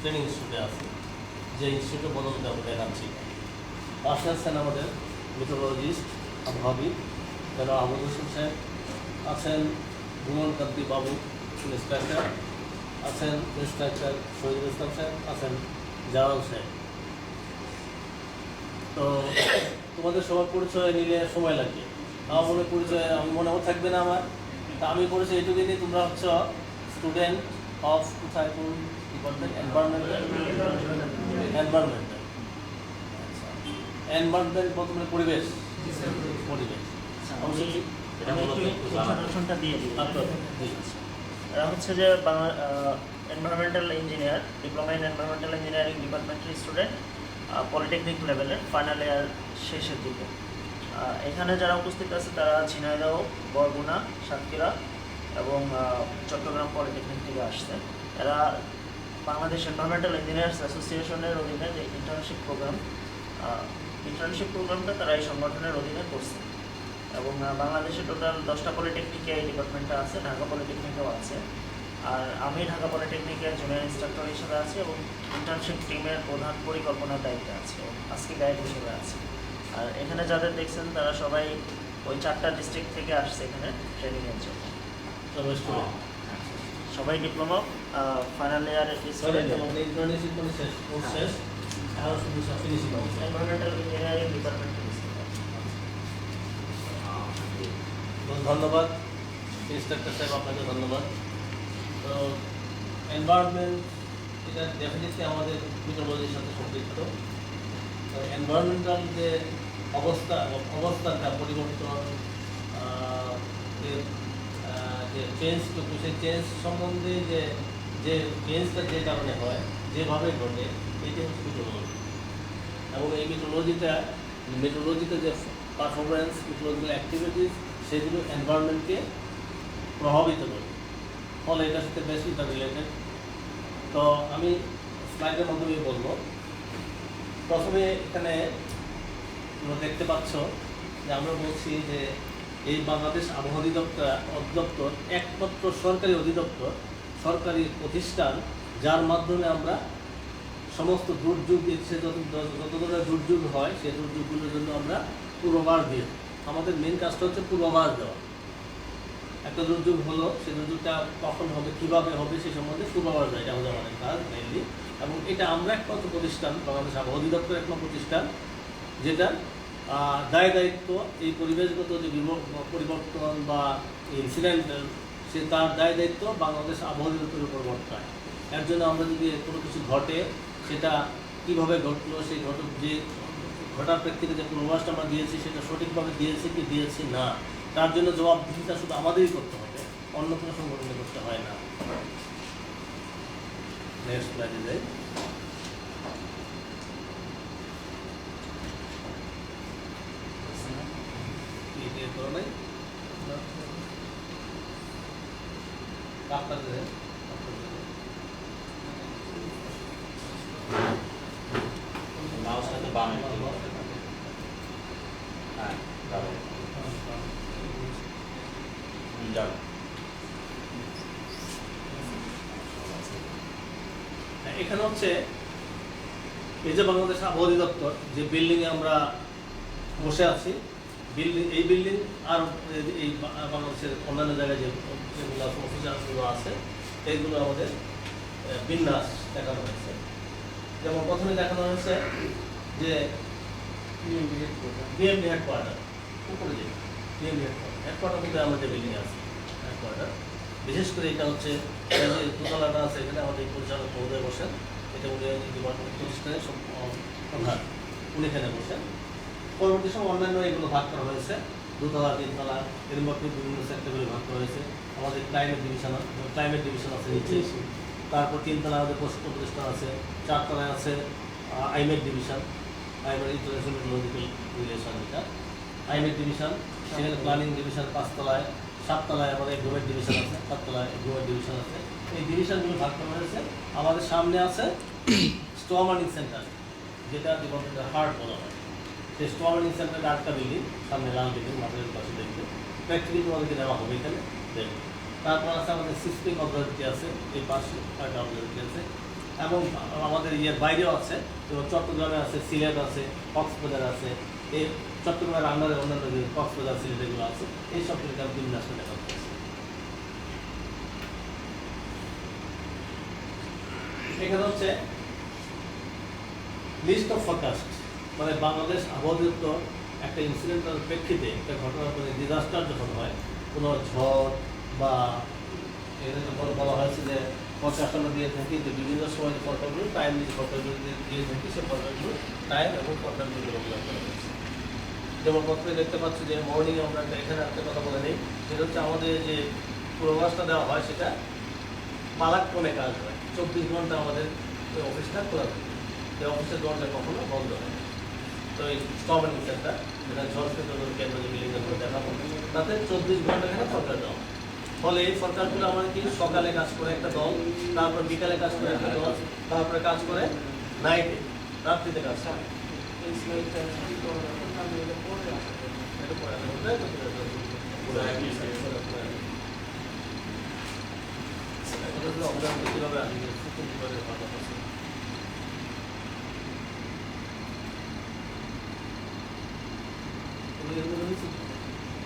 Training ইনস্টিটিউটে আছি, যে ইনস্টিটিউটে পদোন্নতি আমরা দেখাচ্ছি। পাশে আছেন আমাদের মেট্রোলজিস্ট আবহাওয়িদ জনাব আহমদ হোসেন সাহেব, আছেন ভুবন কান্তি বাবু ইন্সট্রাক্টর, আছেন ইন্সট্রাক্টর শহীদুল ইসলাম সাহেব, আছেন জালাল সাহেব। তো তোমাদের সবার পরিচয় নিলে সময় লাগবে, আমার মনে পরিচয় আমি মনেও থাকবে না আমার। তা আমি পরিচয় এটুকুই নিয়ে, তোমরা হচ্ছে স্টুডেন্ট অফ কোথায় কোন ডিপার্টমেন্ট? এনভায়রনমেন্টাল। এনভায়রনমেন্ট প্রথমে পরিবেশ, পরিবেশ অবশ্যই ইন্ট্রোডাকশনটা দিয়ে দিই। এরা হচ্ছে যে environmental engineer, diploma in environmental engineering ডিপার্টমেন্টের স্টুডেন্ট, পলিটেকনিক লেভেলের ফাইনাল ইয়ার শেষের দিকে। এখানে যারা উপস্থিত আছে তারা ঝিনাইদহ, বরগুনা, সাতক্ষীরা এবং চট্টগ্রাম পলিটেকনিক থেকে আসছে। এরা বাংলাদেশ এনভায়রনমেন্টাল ইঞ্জিনিয়ার্স অ্যাসোসিয়েশনের অধীনে যে ইন্টার্নশিপ প্রোগ্রামটা তারা এই সংগঠনের অধীনে করছে। এবং বাংলাদেশে টোটাল 10টা পলিটেকনিকে এই ডিপার্টমেন্টটা আছে, ঢাকা পলিটেকনিকেও আছে। আর আমি ঢাকা পলিটেকনিকের জুনিয়র ইনস্ট্রাক্টর হিসেবে আছি এবং ইন্টার্নশিপ টিমের প্রধান পরিকল্পনার দায়িত্বে আছে, আজকে গাইড হিসেবে আছি। আর এখানে যাদের দেখছেন তারা সবাই ওই 4টা ডিস্ট্রিক্ট থেকে আসছে এখানে ট্রেনিংয়ের জন্য। সবাই diploma final year environmental engineering department. ধন্যবাদ ইন্সট্রাক্টর সাহেব, আপনাকে ধন্যবাদ। তো এনভায়রনমেন্ট এটা ডেফিনেটলি আমাদের মেট্রোলজির সাথে সম্পৃক্ত। তো এনভায়রনমেন্টাল যে অবস্থানটা পরিবর্তন, যে চেঞ্জ, সেই চেঞ্জ সম্বন্ধে যে চেঞ্জটা যে কারণে হয়, যেভাবে ঘটে, এটি হচ্ছে মেট্রোলজি। এবং এই মেট্রোলজিতে যে পারফরমেন্স, মেট্রোলজিক্যাল অ্যাক্টিভিটিস, সেগুলো এনভায়রনমেন্টকে প্রভাবিত করে, ফলে এটার সাথে বেশি রিলেটেড। তো আমি স্লাইডের মাধ্যমে বলবো। প্রথমে এখানে তোমরা দেখতে পাচ্ছ যে আমরা বলছি যে এই বাংলাদেশ আবহাওয়া অধিদপ্তর একমাত্র সরকারি অধিদপ্তর, সরকারি প্রতিষ্ঠান, যার মাধ্যমে আমরা সমস্ত দুর্যোগ, যত ধরনের দুর্যোগ হয় সেই দুর্যোগগুলোর জন্য আমরা পূর্বাভাস দিই। আমাদের মেন কাজটা হচ্ছে পূর্বাভাস দেওয়া। একটা দুর্যোগ হলো, সেই দুর্যোগটা কখন হবে, কীভাবে হবে, সেই সম্বন্ধে পূর্বাভাস দেয়, এটা হচ্ছে আমাদের কাজ মেনলি। এবং এটা আমরা একমাত্র প্রতিষ্ঠান, বাংলাদেশ আবহাওয়া অধিদপ্তর একমাত্র প্রতিষ্ঠান যেটা দায়িত্ব এই পরিবেশগত যে পরিবর্তন বা ইনসিডেন্টাল, সে তার দায়িত্ব বাংলাদেশ আবহাওয়া অধিদপ্তরের উপর বর্তায়। এর জন্য আমরা যদি কোনো কিছু ঘটে, সেটা কীভাবে ঘটলো, সেই যে ঘটার প্রেক্ষিতে যে পূর্বাভাসটা আমরা দিয়েছি সেটা সঠিকভাবে দিয়েছি কি দিয়েছি না, তার জন্য জবাবদিহিতা শুধু আমাদেরই করতে হবে, অন্য কোনো সংগঠনে করতে হয় না। নেক্সট স্লাইডে যাই। করো নাই এখানে হচ্ছে এই যে বাংলাদেশ আবহাওয়া অধিদপ্তর যে বিল্ডিংয়ে আমরা বসে আছি, এই বিল্ডিং আর এই বাংলাদেশের অন্যান্য জায়গায় যেগুলো অফিসারগুলো আছে, এইগুলো আমাদের বিন্যাস দেখানো হয়েছে। যেমন প্রথমে দেখানো হয়েছে যে বিএমডি হেডকোয়ার্টার, উপরে যে বিএমডি হেডকোয়ার্টার মধ্যে আমাদের বিল্ডিং আছে হেডকোয়ার্টার। বিশেষ করে এটা হচ্ছে দোতলাটা আছে, এখানে আমাদের পরিচালক মহোদয় বসেন, এটা ডিপার্টমেন্ট প্রতিষ্ঠানের প্রধান, উনি এখানে বসেন। পরবর্তী সময় অন্যান্য এগুলো ভাগ করা হয়েছে, 2তলা 3তলা, এর মধ্যে বিভিন্ন সেক্টরে ভাগ করা হয়েছে। আমাদের ক্লাইমেট ডিভিশন আছে নিচে, তারপর 3তলায় আমাদের প্রশিক্ষণ প্রতিষ্ঠান আছে, 4তলায় আছে আইমেট ডিভিশন, আইমেট ইন্টারন্যাশনাল মেট্রোলজিক্যাল রিলেশন, এটা আইমেট ডিভিশন। সেখানে প্ল্যানিং ডিভিশন 5তলায়, 7তলায় আমাদের এগ্রোমেট ডিভিশন আছে, 7তলায় এগ্রোমেট ডিভিশন আছে। এই ডিভিশনগুলো ভাগ করা হয়েছে। আমাদের সামনে আছে স্টর্ম ওয়ার্নিং সেন্টার, যেটা ডিপার্টমেন্টের হার্ট বলা হয়। সেই স্টর্ম ওয়ার্নিং সেন্টারের 8টা বিল্ডিং, সামনে লাল বিল্ডিং, মাঠের পাশে দেখবে, প্র্যাকটিক্যালি তোমাদেরকে নেওয়া হবে এখানে দেখবে। তারপর আছে আমাদের সিস্টেম অবজারভেটরি আছে, এই পাশে একটা অবজারভেটরি আছে। এবং আমাদের ইয়ের বাইরেও আছে, যেমন চট্টগ্রামে আছে, সিলেট আছে, কক্সবাজার আছে, এই চট্টগ্রামের আন্ডারে অন্যান্য যে কক্সবাজার সিলেট এগুলো আছে, এই সব থেকে বিভিন্ন আসলে দেখা যাচ্ছে। এখানে হচ্ছে লিস্ট অফ ফরকাস্ট, মানে বাংলাদেশ আবহাওয়া দপ্তর একটা ইনসিডেন্টের প্রেক্ষিতে একটা ঘটনা, মানে ডিজাস্টার যখন হয়, কোনো ঝড় বা এখানে যখন বলা হয়েছে যে ফরকাস্ট আমরা দিয়ে থাকি, যে বিভিন্ন সময় যে ফরকাস্টগুলো টাইম যে ফরকাস্টগুলো দিয়ে থাকি, সেই ফরকাস্টগুলো টাইম এবং ফরকাস্টগুলো করা হয়েছে। যেমন প্রথমে দেখতে পাচ্ছি যে মর্নিংয়ে আমরা এখানে একটা কথা বলে নিই, সেটা হচ্ছে আমাদের যে পূর্বাভাসটা দেওয়া হয় সেটা পালাক্রমে কাজ হয়। 24 ঘন্টা আমাদের ওই অফিসটা খোলা থাকে, এই অফিসের দরজা কখনো বন্ধ হয় না। তো এই কমন সেন্টার, যেটা ঝড় কেন্দ্র যে বিল্ডিংয়ের করে দেখাবো, তাতে 24 ঘন্টা এখানে সরকার দেওয়া হয়। ফলে এই সরকারগুলো আমাদের কি সকালে কাজ করে একটা দল, তারপর বিকালে কাজ করে একটা দল, তারপরে কাজ করে নাইটে, রাত্রিতে কাজ করে। কিভাবে